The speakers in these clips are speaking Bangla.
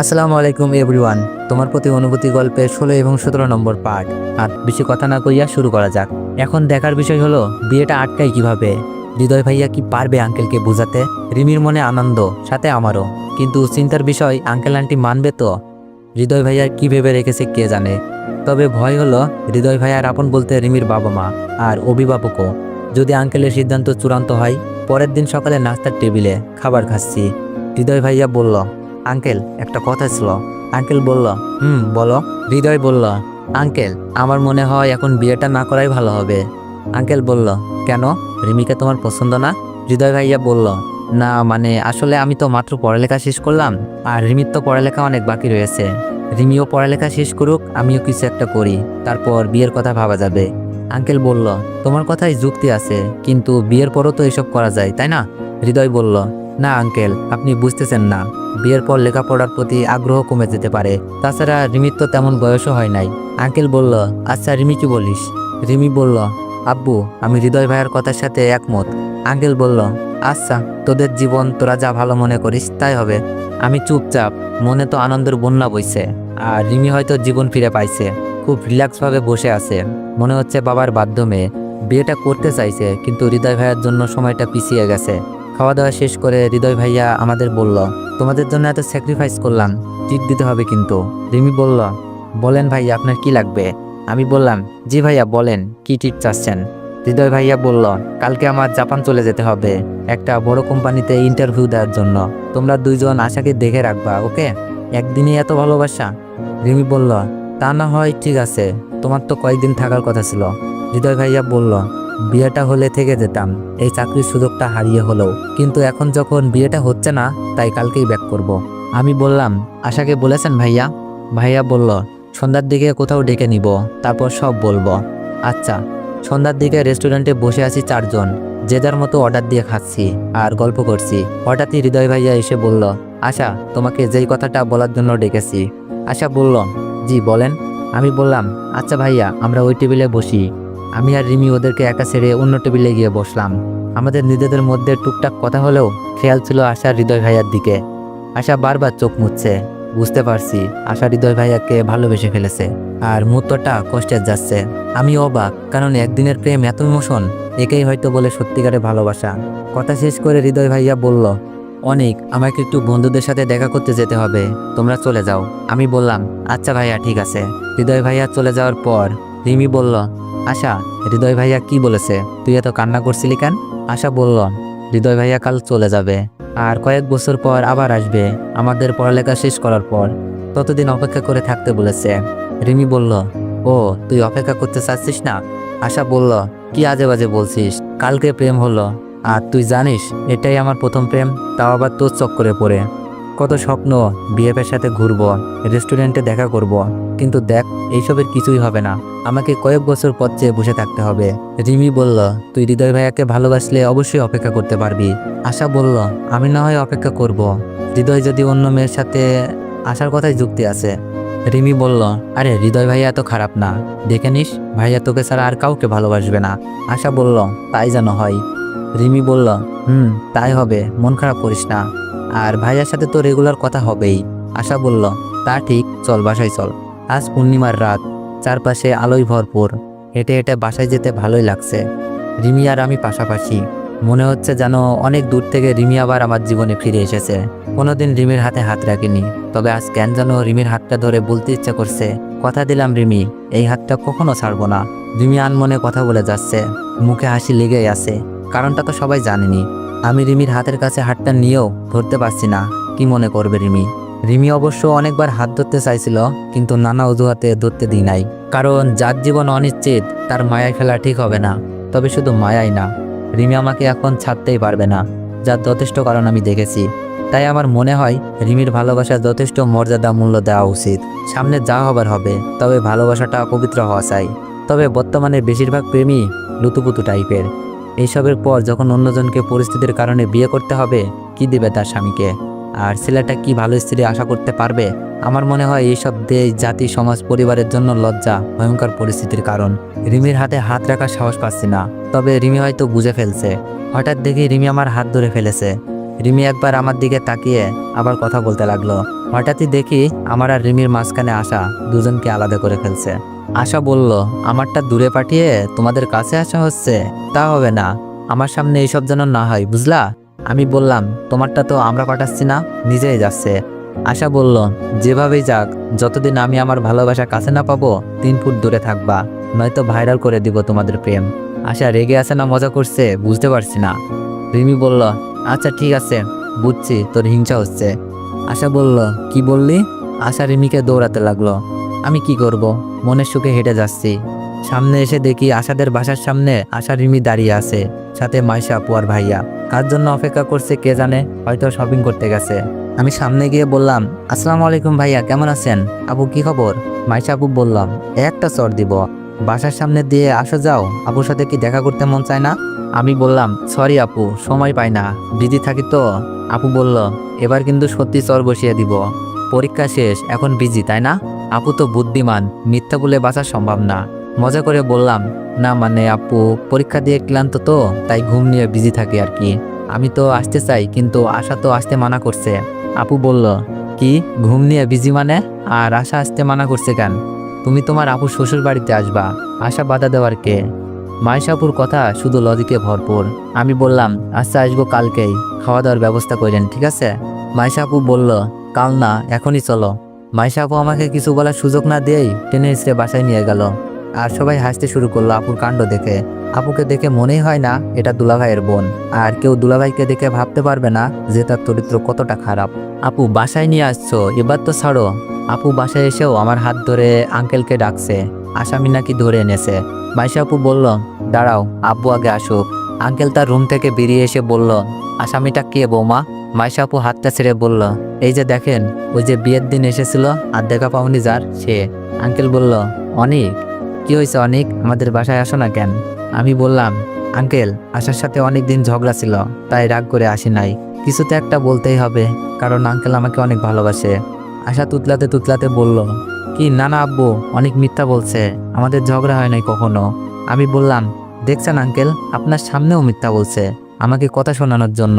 আসসালামু আলাইকুম এভরিওয়ান। তোমার প্রতি অনুভূতি গল্পের 16 এবং 17 নম্বর পার্ট। আর বেশি কথা না কইয়া শুরু করা যাক। এখন দেখার বিষয় হলো বিয়েটা আটকায় কিভাবে। হৃদয় ভাইয়া কি পারবে আঙ্কেলকে বোঝাতে? রিমির মনে আনন্দ, সাথে আমারও, কিন্তু চিন্তার বিষয় আঙ্কেল আন্টি মানবে তো? হৃদয় ভাইয়া কি ভেবে রেখেছে কে জানে। তবে ভয় হলো হৃদয় ভাইয়ার আপন বলতে রিমির বাবা মা আর অভিভাবকও। যদি আঙ্কেলের সিদ্ধান্ত চূড়ান্ত হয়, পরের দিন সকালে নাস্তার টেবিলে খাবার খাচ্ছি। হৃদয় ভাইয়া বলল, আঙ্কেল একটা কথা ছিল। আঙ্কেল বলল, বলো। হৃদয় বলল, আঙ্কেল আমার মনে হয় এখন বিয়েটা না করাই ভালো হবে। আঙ্কেল বলল, কেন? রিমিকে তোমার পছন্দ না? হৃদয় ভাইয়া বলল, না মানে আসলে আমি তো মাত্র পড়ালেখা শেষ করলাম, আর রিমির তো পড়ালেখা অনেক বাকি রয়েছে। রিমিও পড়ালেখা শেষ করুক, আমিও কিছু একটা করি, তারপর বিয়ের কথা ভাবা যাবে। আঙ্কেল বলল, তোমার কথাই যুক্তি আছে, কিন্তু বিয়ের পরও তো এসব করা যায়, তাই না? হৃদয় বলল, না আঙ্কেল, আপনি বুঝতেছেন না। বিয়ের পর লেখাপড়ার প্রতি আগ্রহ কমে যেতে পারে, তাছাড়া রিমির তো তেমন বয়সও হয় নাই। আঙ্কেল বলল, আচ্ছা রিমি কি বলিস? রিমি বলল, আব্বু আমি হৃদয় ভাইয়ের কথার সাথে একমত। আঙ্কেল বলল, আচ্ছা তোদের জীবন, তোরা যা ভালো মনে করিস তাই হবে। আমি চুপচাপ, মনে তো আনন্দের বন্যা বইছে। আর রিমি হয়তো জীবন ফিরে পাইছে, খুব রিল্যাক্স ভাবে বসে আছে, মনে হচ্ছে বাবার বাধ্য মেয়ে। বিয়েটা করতে চাইছে, কিন্তু হৃদয় ভাইয়ের জন্য সময়টা পিছিয়ে গেছে। খাওয়া দাওয়া শেষ করে হৃদয় ভাইয়া আমাদের বলল, তোমাদের জন্য এত স্যাক্রিফাইস করলাম, ট্রিট দিতে হবে কিন্তু। রিমি বলল, বলেন ভাইয়া আপনার কি লাগবে? আমি বললাম, জি ভাইয়া বলেন, কি ট্রিট চাচ্ছেন? হৃদয় ভাইয়া বলল, কালকে আমার জাপান চলে যেতে হবে একটা বড় কোম্পানিতে ইন্টারভিউ দেওয়ার জন্য। তোমরা দুইজন আশাকে দেখে রাখবা, ওকে? একদিনই এত ভালোবাসা? রিমি বলল, তা না হয় ঠিক আছে, তোমার তো কয়েকদিন থাকার কথা ছিল। হৃদয় ভাইয়া বলল, বিয়েটা হলে থেকে যেতাম, এই চাকরির সুযোগটা হারিয়ে হলেও, কিন্তু এখন যখন বিয়েটা হচ্ছে না, তাই কালকেই ব্যাক করব। আমি বললাম, আশাকে বলেছেন ভাইয়া? ভাইয়া বলল, সন্ধ্যার দিকে কোথাও ডেকে নিব, তারপর সব বলবো। আচ্ছা। সন্ধ্যার দিকে রেস্টুরেন্টে বসে আছি চারজন, যে যার মতো অর্ডার দিয়ে খাচ্ছি আর গল্প করছি। হঠাৎই হৃদয় ভাইয়া এসে বলল, আশা তোমাকে যেই কথাটা বলার জন্য ডেকেছি। আশা বলল, জি বলেন। আমি বললাম, আচ্ছা ভাইয়া আমরা ওই টেবিলে বসি। আমি আর রিমি ওদেরকে একা ছেড়ে অন্য টেবিলে গিয়ে বসলাম। আমাদের নিজেদের মধ্যে টুকটাক কথা হলেও খেয়াল ছিল আশার হৃদয় ভাইয়ার দিকে। আশা বারবার চোখ মুছছে, বুঝতে পারছি আশা হৃদয় ভাইয়াকে ভালোবেসে ফেলেছে, আর মুহূর্তটা কষ্টের যাচ্ছে। আমি অবাক, কারণ একদিনের প্রেম এত ইমোশন, একেই হয়তো বলে সত্যিকারের ভালোবাসা। কথা শেষ করে হৃদয় ভাইয়া বলল, অনেক, আমাকে একটু বন্ধুদের সাথে দেখা করতে যেতে হবে, তোমরা চলে যাও। আমি বললাম, আচ্ছা ভাইয়া ঠিক আছে। হৃদয় ভাইয়া চলে যাওয়ার পর রিমি বলল, আশা হৃদয় ভাইয়া কি বলেছে? তুই এত কান্না করছিলি কেন? আশা বলল, হৃদয় ভাইয়া কাল চলে যাবে, আর কয়েক বছর পর আবার আসবে আমাদের পড়ালেখা শেষ করার পর, ততদিন অপেক্ষা করে থাকতে বলেছে। রিমি বলল, ও তুই অপেক্ষা করতে চাচ্ছিস না? আশা বলল, কি আজে বাজে বলছিস, কালকে প্রেম হলো, আর তুই জানিস এটাই আমার প্রথম প্রেম, তাও আবার তোর চক্করে পড়ে। কত স্বপ্ন, বিএফের সাথে ঘুরবো, রেস্টুরেন্টে দেখা করব, কিন্তু দেখ এইসবের কিছুই হবে না, আমাকে কয়েক বছর পর চেয়ে বসে থাকতে হবে। রিমি বলল, তুই হৃদয় ভাইয়াকে ভালোবাসলে অবশ্যই অপেক্ষা করতে পারবি। আশা বলল, আমি না হয় অপেক্ষা করব, হৃদয় যদি অন্য মেয়ের সাথে আসার কথাই যুক্তি আছে। রিমি বলল, আরে হৃদয় ভাইয়া এত খারাপ না, দেখে নিস ভাইয়া তোকে ছাড়া আর কাউকে ভালোবাসবে না। আশা বলল, তাই যেন হয়। রিমি বলল, তাই হবে, মন খারাপ করিস না, আর ভাইয়ার সাথে তো রেগুলার কথা হবেই। আশা বলল, তা ঠিক, চল বাসায় চল। আজ পূর্ণিমার রাত, চারপাশে আলোয় ভরপুর, হেঁটে হেঁটে বাসায় যেতে ভালোই লাগছে। রিমি আর আমি পাশাপাশি, মনে হচ্ছে যেন অনেক দূর থেকে রিমি আবার আমার জীবনে ফিরে এসেছে। কোনোদিন রিমির হাতে হাত রাখিনি, তবে আজ কেন যেন রিমির হাতটা ধরে বলতে ইচ্ছা করছে, কথা দিলাম রিমি, এই হাতটা কখনো ছাড়বো না। রিমি আনমনে কথা বলে যাচ্ছে, মুখে হাসি লেগেই আছে, কারণটা তো সবাই জানেনি। আমি রিমির হাতের কাছে হাতটা নিয়েও ধরতে পারছি না, কি মনে করবে রিমি। রিমি অবশ্য অনেকবার হাত ধরতে চাইছিল, কিন্তু নানা অজুহাতে ধরতে দিই নাই, কারণ যার জীবন অনিশ্চিত তার মায়ায় ফেলা ঠিক হবে না। তবে শুধু মায়াই না, রিমি আমাকে এখন ছাড়তেই পারবে না, যার যথেষ্ট কারণ আমি দেখেছি। তাই আমার মনে হয় রিমির ভালোবাসার যথেষ্ট মর্যাদা মূল্য দেওয়া উচিত। সামনে যা হবার হবে, তবে ভালোবাসাটা পবিত্র হওয়া চাই। তবে বর্তমানে বেশিরভাগ প্রেমী লুতুপুতু টাইপের। এইসবের পর যখন অন্যজনকে পরিস্থিতির কারণে বিয়ে করতে হবে, কি দিবে তার স্বামীকে? আর ছেলেটা কি ভালো স্ত্রী আশা করতে পারবে? আমার মনে হয় এইসব দেশ, জাতি, সমাজ, পরিবারের জন্য লজ্জা, ভয়ঙ্কর পরিস্থিতির কারণ। রিমির হাতে হাত রাখার সাহস পাচ্ছি না, তবে রিমি হয়তো বুঝে ফেলছে। হঠাৎ দেখি রিমি আমার হাত ধরে ফেলেছে। রিমি একবার আমার দিকে তাকিয়ে আবার কথা বলতে লাগলো। হঠাৎই দেখি আমার আর রিমির মাঝখানে আশা দুজনকে আলাদা করে ফেলছে। আশা বলল, আমারটা দূরে পাঠিয়ে তোমাদের কাছে আসা হচ্ছে? তা হবে না, আমার সামনে এইসব যেন না হয়, বুঝলা? আমি বললাম, তোমারটা তো আমরা পাঠাচ্ছি না, নিজেই যাচ্ছে। আশা বলল, যেভাবেই যাক, যতদিন আমি আমার ভালোবাসা কাছে না পাবো 3 ফুট দূরে থাকবা, নয়তো ভাইরাল করে দিব তোমাদের প্রেম। আশা রেগে আছে না মজা করছে বুঝতে পারছি না। রিমি বলল, আচ্ছা ঠিক আছে, বুঝছি তোর হিংসা হচ্ছে। আশা বলল, কি বললি? আশা রিমিকে দৌড়াতে লাগলো। আমি কি করব, মনের সুখে হেঁটে যাচ্ছি। সামনে এসে দেখি আশাদের বাসার সামনে আশা রিমি দাঁড়িয়ে আছে, সাথে মাইশা আপু আর ভাইয়া। কার জন্য অপেক্ষা করছে কে জানে, হয়তো শপিং করতে গেছে। আমি সামনে গিয়ে বললাম, আসসালামু আলাইকুম ভাইয়া, কেমন আছেন? আপু কি খবর? মাইশা আপু বললাম, একটা চর দিব, বাসার সামনে দিয়ে আসা যাও, আপুর সাথে কি দেখা করতে মন চায় না? আমি বললাম, সরি আপু, সময় পাই না, বিজি থাকি তো। আপু বলল, এবার কিন্তু সত্যি চর বসিয়ে দিব, পরীক্ষা শেষ, এখন বিজি তাই না? আপু তো বুদ্ধিমান, মিথ্যা বলে বাঁচা সম্ভব না। মজা করে বললাম, না মানে আপু, পরীক্ষা দিয়ে ক্লান্ত তো, তাই ঘুম নিয়ে বিজি থাকি আর কি। আমি তো আসতে চাই, কিন্তু আশা তো আসতে মানা করছে। আপু বলল, কি ঘুম নিয়ে বিজি মানে? আর আশা আসতে মানা করছে কেন? তুমি তোমার আপুর শ্বশুর বাড়িতে আসবা, আশা বাধা দেওয়ার কে? মাইশাপুর কথা শুধু লজিকে ভরপুর। আমি বললাম, আচ্ছা আসবো কালকেই, খাওয়া দাওয়ার ব্যবস্থা করেন, ঠিক আছে? মাইশা আপু বলল, কাল না, এখনই চলো। মাইশা আপু আমাকে কিছু বলার সুযোগ না দিয়েই টেনে এসে বাসায় নিয়ে গেল। আর সবাই হাসতে শুরু করলো আপুর কাণ্ড দেখে। আপুকে দেখে মনেই হয় না এটা দুলাভাইয়ের বোন, আর কেউ দুলাভাইকে দেখে ভাবতে পারবে না যে তার চরিত্র কতটা খারাপ। আপু বাসায় নিয়ে আসছো, এবার তো ছাড়ো। আপু বাসায় এসেও আমার হাত ধরে আঙ্কেলকে ডাকছে, আসামি নাকি ধরে এনেছে। মাইশা আপু বলল, দাঁড়াও, আব্বু আগে আসুক। আঙ্কেল তার রুম থেকে বেরিয়ে এসে বলল, আসামিটা কে বৌমা? মাইশা আপু হাতটা ছেড়ে বলল, এই যে দেখেন, ওই যে বিয়ের দিন এসেছিল আর দেখা পাওনি যার, সে। আঙ্কেল বলল, অনিক? কি হয়েছে অনিক, আমাদের বাসায় আসো না কেন? আমি বললাম, আঙ্কেল আশার সাথে অনেক দিন ঝগড়া ছিল, তাই রাগ করে আসি নাই। কিছু তো একটা বলতেই হবে, কারণ আঙ্কেল আমাকে অনেক ভালোবাসে। আশা তুতলাতে তুতলাতে বলল, কি? না না আব্বু, অনেক মিথ্যা বলছে, আমাদের ঝগড়া হয় নাই কখনো। আমি বললাম, দেখছেন আঙ্কেল, আপনার সামনেও মিথ্যা বলছে, আমাকে কথা শোনানোর জন্য।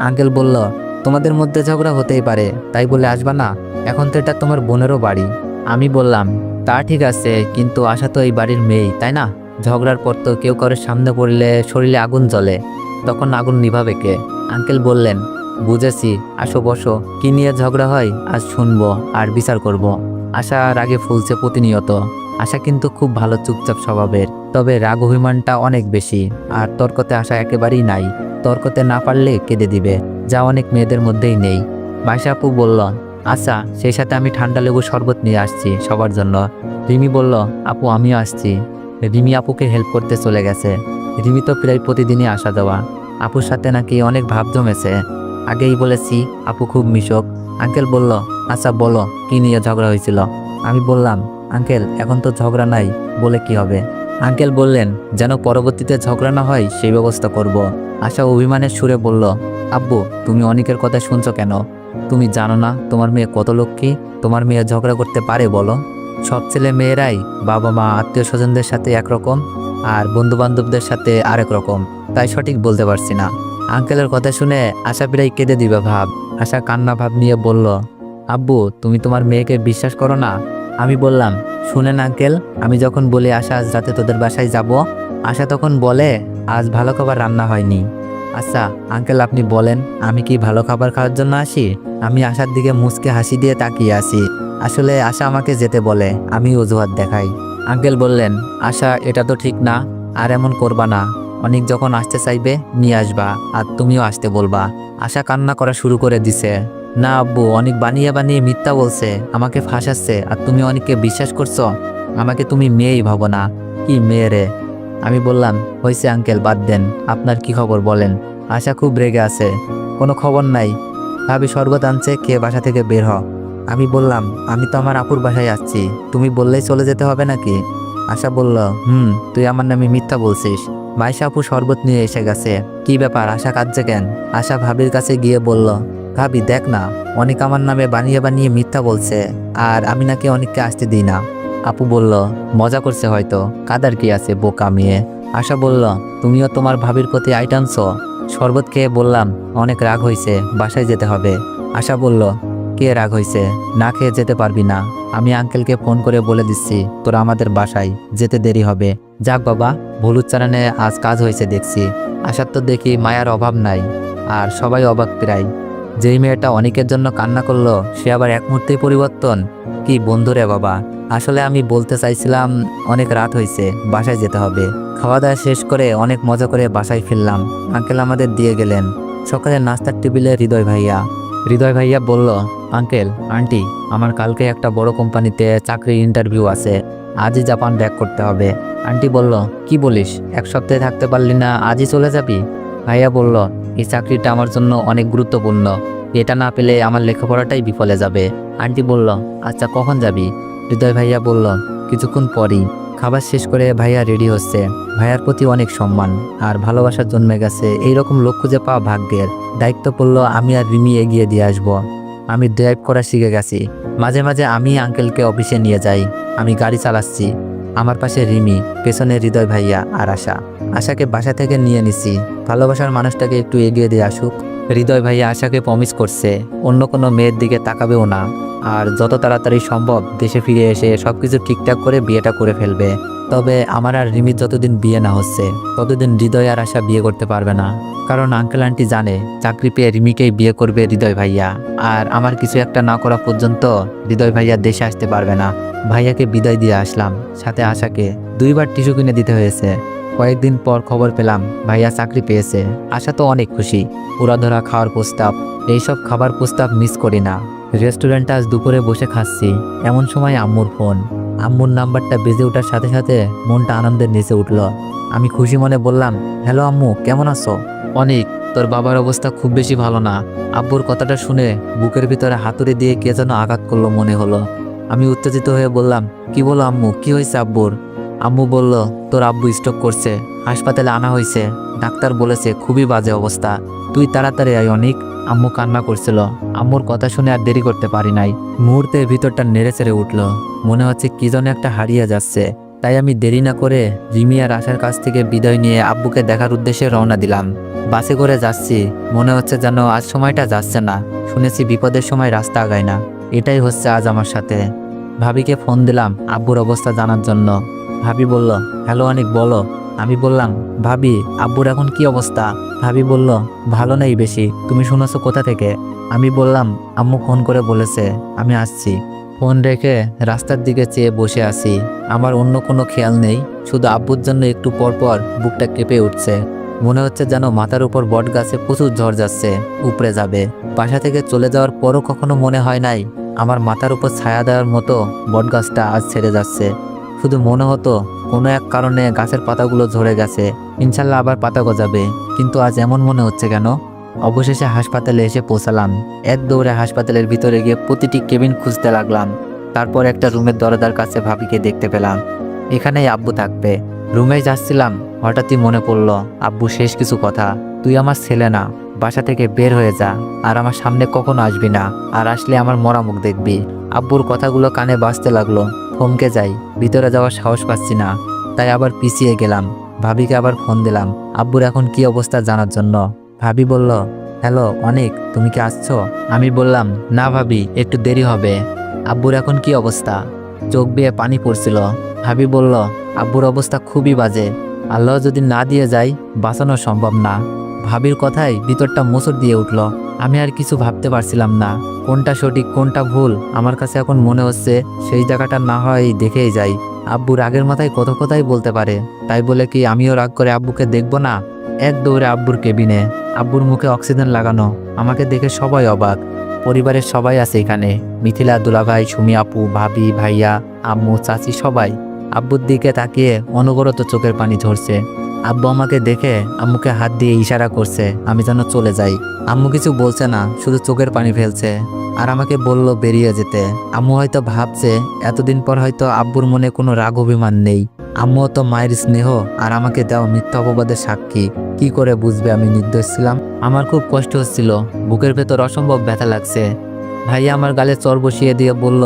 আঙ্কেল বলল, তোমাদের মধ্যে ঝগড়া হতেই পারে, তাই বলে আসবা না? এখন তো এটা তোমার বোনেরও বাড়ি। আমি বললাম, তা ঠিক আছে, কিন্তু আশা তো এই বাড়ির মেয়েই, তাই না? ঝগড়ার পর তো কেউ কারোর সামনে পড়লে শরীরে আগুন জ্বলে, তখন আগুন নিভাবে কে? আঙ্কেল বললেন, বুঝেছি, আসো বসো, কি নিয়ে ঝগড়া হয় আজ শুনবো আর বিচার করব। আশা রাগে ফুলছে প্রতিনিয়ত। আশা কিন্তু খুব ভালো চুপচাপ স্বভাবের, তবে রাগ অভিমানটা অনেক বেশি। আর তর্কতে আশা একেবারেই নাই, তর্কতে না পারলে কেঁদে দিবে, যা অনেক মেয়েদের মধ্যেই নেই। মাইশা আপু বলল, আচ্ছা, সেই সাথে আমি ঠান্ডা লেবু শরবত নিয়ে আসছি সবার জন্য। রিমি বলল, আপু আমিও আসছি। রিমি আপুকে হেল্প করতে চলে গেছে। রিমি তো প্রায় প্রতিদিনই আসা যাওয়া, আপুর সাথে নাকি অনেক ভাব জমেছে। আগেই বলেছি আপু খুব মিশক। আঙ্কেল বলল, আচ্ছা বলো, কি নিয়ে ঝগড়া হয়েছিল? আমি বললাম, আঙ্কেল এখন তো ঝগড়া নাই, বলে কি হবে? আঙ্কেল বললেন, যেন পরবর্তীতে ঝগড়া না হয় সেই ব্যবস্থা করব। আশা অভিমানের সুরে বলল, আব্বু তুমি অনেকের কথা শুনছো কেন? তুমি জানো না তোমার মেয়ে কত লক্ষ্মী? তোমার মেয়ে ঝগড়া করতে পারে বলো? সব ছেলে মেয়েরাই বাবা মা আত্মীয় স্বজনদের সাথে একরকম, আর বন্ধু বান্ধবদের সাথে আরেক রকম, তাই সঠিক বলতে পারছি না। আঙ্কেলের কথা শুনে আশা প্রায় কেঁদে দিবে ভাব। আশা কান্না ভাব নিয়ে বলল, আব্বু তুমি তোমার মেয়েকে বিশ্বাস করো না? আমি বললাম, শুনেন আঙ্কেল, আমি যখন বলি আশা আজ রাতে তোদের বাসায় যাব, আশা তখন বলে আজ ভালো খাবার রান্না হয়নি। আচ্ছা আঙ্কেল আপনি বলেন, আমি কি ভালো খাবার খাওয়ার জন্য আসি? আমি আশার দিকে মুচকে হাসি দিয়ে তাকিয়ে আসি। আসলে আশা আমাকে যেতে বলে, আমি অজুহাত দেখাই। আঙ্কেল বললেন, আশা এটা তো ঠিক না, আর এমন করবা না। অনেক যখন আসতে চাইবে নিয়ে আসবা, আর তুমিও আসতে বলবা। আশা কান্না করা শুরু করে দিছে। না আব্বু, অনেক বানিয়ে বানিয়ে মিথ্যা বলছে, আমাকে ফাঁসাচ্ছে, আর তুমি অনেককে বিশ্বাস করছো? আমাকে তুমি মেয়েই ভাবো না। কি মেয়ে রে? আমি বললাম, হয়েছে আঙ্কেল বাদ দেন, আপনার কি খবর বলেন? আশা খুব রেগে আছে। কোনো খবর নাই, ভাবি শরবত আনছে, খেয়ে বাসা থেকে বের হ। আমি বললাম, আমি তো আমার আপুর বাসায় আসছি, তুমি বললেই চলে যেতে হবে নাকি? আশা বলল, তুই আমার নামে মিথ্যা বলছিস। মাইশা আপু শরবত নিয়ে এসে গেছে। কি ব্যাপার, আশা কাঁদছে কেন? আশা ভাবির কাছে গিয়ে বলল, ভাবি দেখ না, অনেক আমার নামে বানিয়ে বানিয়ে মিথ্যা বলছে, আর আমি নাকি অনেককে আসতে দিই না। আপু বলল, মজা করছে হয়তো, কাদার কি আছে, বোকা মেয়ে। আশা বলল, তুমিও তোমার ভাবির প্রতি আইটানছো? শরবত খেয়ে বললাম, অনেক রাগ হয়েছে, বাসায় যেতে হবে। আশা বলল, কে রাগ হয়েছে? না খেয়ে যেতে পারবি না। আমি আঙ্কেলকে ফোন করে বলে দিচ্ছি তোরা আমাদের বাসায়, যেতে দেরি হবে। যাক বাবা, ভুল উচ্চারণে আজ কাজ হয়েছে দেখছি। আসার তো দেখি মায়ার অভাব নাই, আর সবাই অবাক প্রায়। যেই মেয়েটা অনেকের জন্য কান্না করলো সে আবার এক মুহূর্তেই পরিবর্তন। কি বন্ধুরে বাবা। আসলে আমি বলতে চাইছিলাম অনেক রাত হয়েছে, বাসায় যেতে হবে। খাওয়া দাওয়া শেষ করে অনেক মজা করে বাসায় ফিরলাম। আঙ্কেল আমাদের দিয়ে গেলেন। সকালে নাস্তার টেবিলে হৃদয় ভাইয়া বলল, আঙ্কেল আন্টি, আমার কালকে একটা বড় কোম্পানিতে চাকরির ইন্টারভিউ আছে, আজই জাপান ব্যাক করতে হবে। আন্টি বলল, কি বলিস, এক সপ্তাহে থাকতে পারলি না, আজই চলে যাবি? ভাইয়া বলল, এই চাকরিটা আমার জন্য অনেক গুরুত্বপূর্ণ, এটা না পেলে আমার লেখাপড়াটাই বিফলে যাবে। আন্টি বলল, আচ্ছা কখন যাবি? হৃদয় ভাইয়া বলল, কিছুক্ষণ পরই। খাবার শেষ করে ভাইয়া রেডি হচ্ছে। ভাইয়ার প্রতি অনেক সম্মান আর ভালোবাসা জন্মে গেছে। এইরকম লোক খুঁজে পাওয়া ভাগ্যের। দায়িত্ব পড়লো আমি আর রিমি এগিয়ে দিয়ে আসবো। আমি ড্রাইভ করা শিখে গেছি। মাঝে মাঝে আমি আঙ্কেলকে অফিসে নিয়ে যাই। আমি গাড়ি চালাচ্ছি। আমার পাশে রিমি, পেছনে হৃদয় ভাইয়া আর আশাকে বাসা থেকে নিয়ে নিছি। ভালোবাসার মানুষটাকে একটু এগিয়ে দিয়ে আসুক। হৃদয় ভাইয়া আশাকে প্রমিস করছে অন্য কোনো মেয়ের দিকে তাকাবেও না, আর যত তাড়াতাড়ি সম্ভব দেশে ফিরে এসে সবকিছু ঠিকঠাক করে বিয়েটা করে ফেলবে। তবে আমার আর রিমির যতদিন বিয়ে না হচ্ছে ততদিন হৃদয় আর আশা বিয়ে করতে পারবে না। কারণ আঙ্কেল আন্টি জানে চাকরি পেয়ে রিমিকেই বিয়ে করবে হৃদয় ভাইয়া, আর আমার কিছু একটা না করা পর্যন্ত হৃদয় ভাইয়া দেশে আসতে পারবে না। ভাইয়াকে বিদায় দিয়ে আসলাম, সাথে আশাকে 2বার টিস্যু কিনে দিতে হয়েছে। কয়েকদিন পর খবর পেলাম ভাইয়া চাকরি পেয়েছে। আশা তো অনেক খুশি। উড়াধরা খাওয়ার প্রস্তাব, এইসব খাবার প্রস্তাব মিস করি না। রেস্টুরেন্টে আজ দুপুরে বসে খাচ্ছি, এমন সময় আম্মুর ফোন। আম্মুর নাম্বারটা বেজে ওঠার সাথে সাথে মনটা আনন্দের নিচে উঠল। আমি খুশি মনে বললাম, হ্যালো আম্মু, কেমন আছো? অনেক, তোর বাবার অবস্থা খুব বেশি ভালো না। আব্বুর কথাটা শুনে বুকের ভিতরে হাতুড়ি দিয়ে কে যেন আঘাত করলো মনে হলো। আমি উত্তেজিত হয়ে বললাম, কি বলো আম্মু, কি হয়েছে আব্বুর? আম্মু বলল, তোর আব্বু স্ট্রোক করছে, হাসপাতালে আনা হয়েছে, ডাক্তার বলেছে খুবই বাজে অবস্থা, তুই তাড়াতাড়ি আয় অনেক। আম্মু কান্না করছিল। আম্মুর কথা শুনে আর দেরি করতে পারি নাই। মুহূর্তে ভিতরটা নেড়ে চেড়ে উঠল, মনে হচ্ছে কি যেন একটা হারিয়ে যাচ্ছে। তাই আমি দেরি না করে রিমি আর আশার কাছ থেকে বিদায় নিয়ে আব্বুকে দেখার উদ্দেশ্যে রওনা দিলাম। বাসে করে যাচ্ছি, মনে হচ্ছে যেন আজ সময়টা যাচ্ছে না। শুনেছি বিপদের সময় রাস্তা আগায় না, এটাই হচ্ছে আজ আমার সাথে। ভাবিকে ফোন দিলাম আব্বুর অবস্থা জানার জন্য। ভাবি বলল, হ্যালো অনেক, বলো। আমি বললাম, ভাবি আব্বুর এখন কি অবস্থা? ভাবি বলল, ভালো নেই বেশি, তুমি শুনেছো কোথা থেকে? আমি বললাম, আম্মু ফোন করে বলেছে, আমি আসছি। ফোন রেখে রাস্তার দিকে চেয়ে বসে আছি। আমার অন্য কোনো খেয়াল নেই, শুধু আব্বুর জন্য একটু পর পর বুকটা কেঁপে উঠছে। মনে হচ্ছে যেন মাথার উপর বট গাছে প্রচুর ঝড় যাচ্ছে, উপড়ে যাবে। বাসা থেকে চলে যাওয়ার পরও কখনো মনে হয় নাই আমার মাথার উপর ছায়া দেওয়ার মতো বট গাছটা আজ ছেড়ে যাচ্ছে। শুধু মনে হতো কোনো এক কারণে গাছের পাতাগুলো ঝরে গেছে, ইনশাল্লাহ আবার পাতা গজাবে। কিন্তু আজ এমন মনে হচ্ছে কেন? অবশেষে হাসপাতালে এসে পৌঁছালাম। এক দৌড়ে হাসপাতালের ভিতরে গিয়ে প্রতিটি কেবিন খুঁজতে লাগলাম। তারপর একটা রুমের দরজার কাছে ভাবিকে দেখতে পেলাম। এখানেই আব্বু থাকবে। রুমে যাচ্ছিলাম, হঠাৎই মনে পড়ল আব্বু শেষ কিছু কথা। তুই আমার ছেলে না, বাসা থেকে বের হয়ে যা, আর আমার সামনে কখনো আসবি না, আর আসলে আমার মরা মুখ দেখবি। আব্বুর কথাগুলো কানে বাজতে লাগলো। থমকে যাই, ভিতরে যাওয়ার সাহস পাচ্ছি না, তাই আবার পিছিয়ে গেলাম। ভাবিকে আবার ফোন দিলাম আব্বুর এখন কি অবস্থা জানার জন্য। ভাবি বলল, হ্যালো অনেক, তুমি কি আসছো? আমি বললাম, না ভাবি, একটু দেরি হবে। আব্বুর এখন কি অবস্থা? চোখ বেয়ে পানি পড়ছিল। ভাবি বলল, আব্বুর অবস্থা খুবই বাজে, আল্লাহ যদি না দিয়ে যায় বাঁচানো সম্ভব না। ভাবির কথায় ভিতরটা মোচড় দিয়ে উঠল। আমি আর কিছু ভাবতে পারছিলাম না, কোনটা সঠিক কোনটা ভুল। আমার কাছে এখন মনে হচ্ছে সেই জায়গাটা না হয় দেখেই যাই। আব্বু রাগের মাথায় কত কথাই বলতে পারে, তাই বলে কি আমিও রাগ করে আব্বুকে দেখবো না? এক দৌড়ে আব্বুর কেবিনে। আব্বুর মুখে অক্সিজেন লাগানো, আমাকে দেখে সবাই অবাক। পরিবারের সবাই আছে এখানে, মিথিলা, দুলাভাই, সুমি আপু, ভাবি, ভাইয়া, আম্মু, চাচি, সবাই। আব্বুর দিকে তাকিয়ে অনবরত চোখের পানি ঝরছে। আব্বু আমাকে দেখে আম্মুকে হাত দিয়ে ইশারা করছে আমি যেন চলে যাই। আম্মু কিছু বলছে না, শুধু চোখের পানি ফেলছে আর আমাকে বলল বেরিয়ে যেতে। আম্মু হয়তো ভাবছে এতদিন পর হয়তো আব্বুর মনে কোনো রাগ অভিমান নেই। আম্মুও তো মায়ের স্নেহ আর আমাকে দেওয়া মিথ্যা অপবাদের সাক্ষী। কি করে বুঝবে আমি নির্দোষ ছিলাম? আমার খুব কষ্ট হচ্ছিল, বুকের ভেতর অসম্ভব ব্যথা লাগছে। ভাইয়া আমার গালে চর বসিয়ে দিয়ে বলল,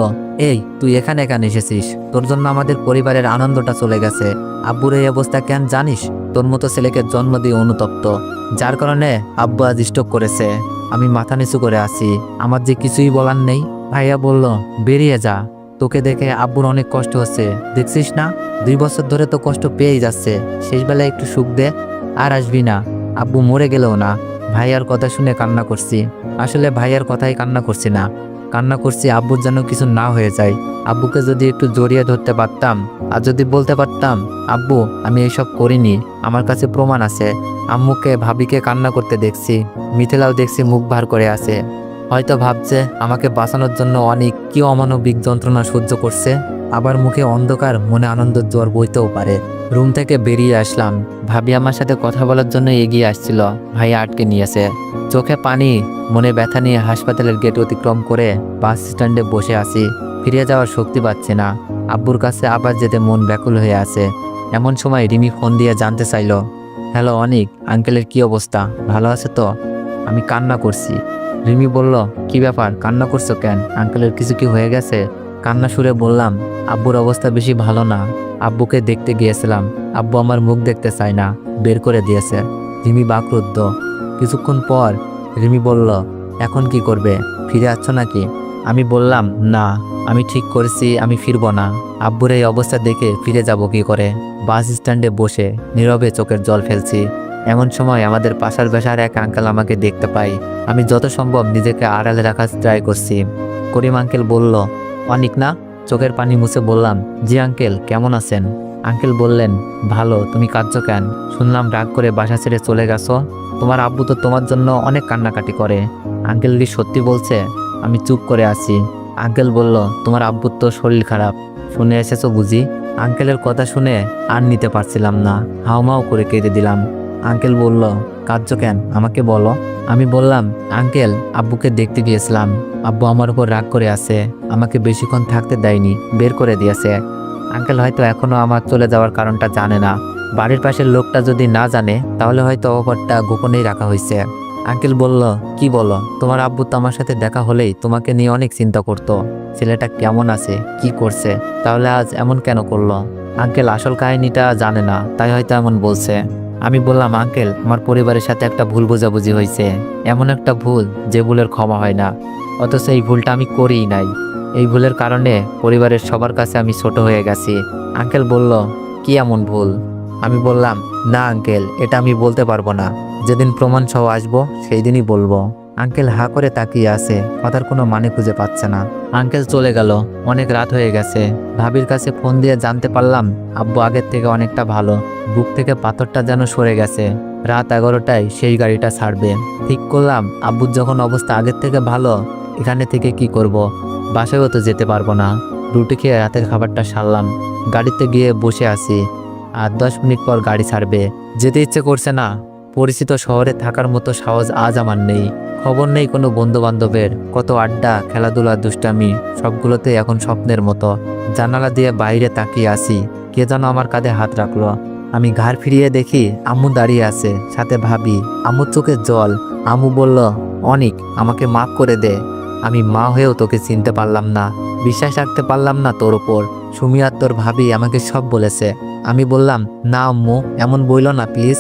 এই তুই এখানে কেন এসেছিস? তোর জন্য আমাদের পরিবারের আনন্দটা চলে গেছে। আব্বুর এই অবস্থা কেন জানিস? তোর মতো ছেলেকে জন্ম দিয়ে অনুতপ্ত, যার কারণে আব্বু আজ স্ট্রোক করেছে। আমি মাথা নিচু করে আছি, আমার যে কিছুই বলার নেই। ভাইয়া বলল, বেরিয়ে যা, তোকে দেখে আব্বুর অনেক কষ্ট হচ্ছে, দেখছিস না 2 বছর ধরে তো কষ্ট পেয়েই যাচ্ছে, শেষ বেলায় একটু সুখ দে, আর আসবি না। আব্বু মরে গেলেও না। ভাইয়ার কথা শুনে কান্না করছি। আসলে ভাইয়ার কথাই কান্না করছি না, কান্না করছি আব্বুর যেন কিছু না হয়ে যায়। আব্বুকে যদি একটু জড়িয়ে ধরতে পারতাম, আর যদি বলতে পারতাম, আব্বু আমি এইসব করিনি, আমার কাছে প্রমাণ আছে। আম্মুকে ভাবিকে কান্না করতে দেখছি, মিথিলাও দেখছি মুখ ভার করে আছে। হয়তো ভাবছে আমাকে বাঁচানোর জন্য অনেক কি অমানবিক যন্ত্রণা সহ্য করছে। আবার মুখে অন্ধকার, মনে আনন্দের জোয়ার বইতেও পারে। রুম থেকে বেরিয়ে আসলাম, ভাবি আমার সাথে কথা বলার জন্য এগিয়ে আসছিল, ভাইয়া আটকে নিয়েছে। চোখে পানি, মনে ব্যথা নিয়ে হাসপাতালের গেট অতিক্রম করে বাস স্ট্যান্ডে বসে আছি। ফিরে যাওয়ার শক্তি পাচ্ছি না। আব্বুর কাছে আবার যেতে মন ব্যাকুল হয়ে আছে। এমন সময় রিমি ফোন দিয়ে জানতে চাইল, হ্যালো অনিক, আঙ্কেলের কি অবস্থা, ভালো আছে তো? আমি কান্না করছি। রিমি বলল, কি ব্যাপার, কান্না করছো কেন, আঙ্কেলের কিছু কি হয়ে গেছে? কান্না সুরে বললাম, আব্বুর অবস্থা বেশি ভালো না, আব্বুকে দেখতে গিয়েছিলাম, আব্বু আমার মুখ দেখতে চায় না, বের করে দিয়েছে। রিমি বাকরুদ্ধ। কিছুক্ষণ পর রিমি বলল, এখন কি করবে, ফিরে আসছ নাকি? আমি বললাম, না, আমি ঠিক করেছি আমি ফিরবো না। আব্বুর এই অবস্থা দেখে ফিরে যাব কি করে? বাস স্ট্যান্ডে বসে নীরবে চোখের জল ফেলছি। এমন সময় আমাদের পাশার বাসার এক আঙ্কেল আমাকে দেখতে পাই। আমি যত সম্ভব নিজেকে আড়ালে রাখার ট্রাই করছি। করিম আঙ্কেল বলল, অনিক না? চোখের পানি মুছে বললাম, জি আঙ্কেল, কেমন আছেন? আঙ্কেল বললেন, ভালো, তুমি কাঁদছো কেন? শুনলাম রাগ করে বাসা ছেড়ে চলে গেছো, তোমার আব্বু তো তোমার জন্য অনেক কান্নাকাটি করে। আঙ্কেল কি সত্যি বলছে? আমি চুপ করে আছি। আঙ্কেল বলল, তোমার আব্বুর তো শরীর খারাপ, শুনে এসেছো বুঝি? আঙ্কেলের কথা শুনে আর নিতে পারছিলাম না, হাউমাউ করে কেঁদে দিলাম। আঙ্কেল বলল, কাঁদছো কেন, আমাকে বলো। আমি বললাম, আঙ্কেল, আব্বুকে দেখতে গিয়েছিলাম, আব্বু আমার উপর রাগ করে আছে, আমাকে বেশিক্ষণ থাকতে দেয়নি, বের করে দিয়েছে। আঙ্কেল হয়তো এখনো আমার চলে যাওয়ার কারণটা জানে না। বাড়ির পাশের লোকটা যদি না জানে তাহলে হয়তো অপরটা গোপনেই রাখা হয়েছে। আঙ্কেল বলল, কি বলো, তোমার আব্বু তো আমার সাথে দেখা হলেই তোমাকে নিয়ে অনেক চিন্তা করতো, ছেলেটা কেমন আছে, কি করছে, তাহলে আজ এমন কেন করলো? আঙ্কেল আসল কাহিনীটা জানে না, তাই হয়তো এমন বলছে। আমি বললাম, আঙ্কেল, আমার পরিবারের সাথে একটা ভুল বোঝাবুঝি হয়েছে, এমন একটা ভুল যে ভুলের ক্ষমা হয় না, অথচ এই ভুলটা আমি করিই নাই। এই ভুলের কারণে পরিবারের সবার কাছে আমি ছোট হয়ে গেছি। আঙ্কেল বলল, কি এমন ভুল? আমি বললাম, না আঙ্কেল, এটা আমি বলতে পারবো না, যেদিন প্রমাণ সহ আসবো সেই দিনই বলবো। আঙ্কেল হা করে তাকিয়ে আছে, কথার কোনো মানে খুঁজে পাচ্ছে না। আঙ্কেল চলে গেল, অনেক রাত হয়ে গেছে। ভাবির কাছে ফোন দিয়ে জানতে পারলাম আব্বু আগের থেকে অনেকটা ভালো, বুক থেকে পাথরটা যেন সরে গেছে। রাত 11টায় সেই গাড়িটা ছাড়বে। ঠিক করলাম, আব্বুর যখন অবস্থা আগের থেকে ভালো, এখানে থেকে কি করব, বাসায়ও তো যেতে পারবো না। রুটি খেয়ে রাতের খাবারটা সারলাম, গাড়িতে গিয়ে বসে আছি। আর 10 মিনিট পর গাড়ি ছাড়বে। যেতে ইচ্ছে করছে না, পরিচিত শহরে থাকার মতো সাহস আজ আমার নেই। খবর নেই কোনো বন্ধু বান্ধবের, কত আড্ডা, খেলাধুলা, দুষ্টামি, সবগুলোতে এখন স্বপ্নের মতো। জানালা দিয়ে বাইরে তাকিয়ে আসি, কে যেন আমার কাঁধে হাত রাখলো। আমি ঘাড় ফিরিয়ে দেখি আম্মু দাঁড়িয়ে আছে, সাথে ভাবি। আম্মুর চোখে জল। আম্মু বলল, অনিক, আমাকে মাফ করে দে, আমি মা হয়েও তোকে চিনতে পারলাম না, বিশ্বাস রাখতে পারলাম না তোর ওপর। সুমি আর তোর ভাবি আমাকে সব বলেছে। আমি বললাম, না আম্মু, এমন বইলো না প্লিজ,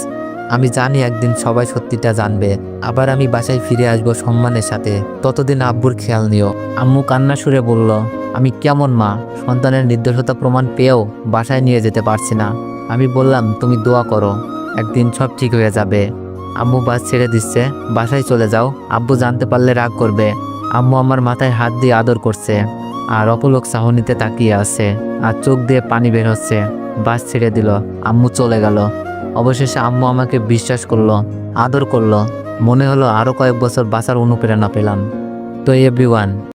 আমি জানি একদিন সবাই সত্যিটা জানবে, আবার আমি বাসায় ফিরে আসবো সম্মানের সাথে, ততদিন আব্বুর খেয়াল নিও। আম্মু কান্না সুরে বলল, আমি কেমন মা, সন্তানের নির্দোষতা প্রমাণ পেয়েও বাসায় নিয়ে যেতে পারছি না। আমি বললাম, তুমি দোয়া করো, একদিন সব ঠিক হয়ে যাবে। আম্মু বাস ছেড়ে দিচ্ছে, বাসায় চলে যাও, আব্বু জানতে পারলে রাগ করবে। আম্মু আমার মাথায় হাত দিয়ে আদর করছে, আর অপলক চাহনিতে তাকিয়ে আছে, আর চোখ দিয়ে পানি বের হচ্ছে। বাস ছেড়ে দিল, আম্মু চলে গেল। অবশেষে আম্মু আমাকে বিশ্বাস করলো, আদর করলো। মনে হলো আরো কয়েক বছর বাঁচার অনুপ্রেরণা পেলাম। তো এভরিওয়ান,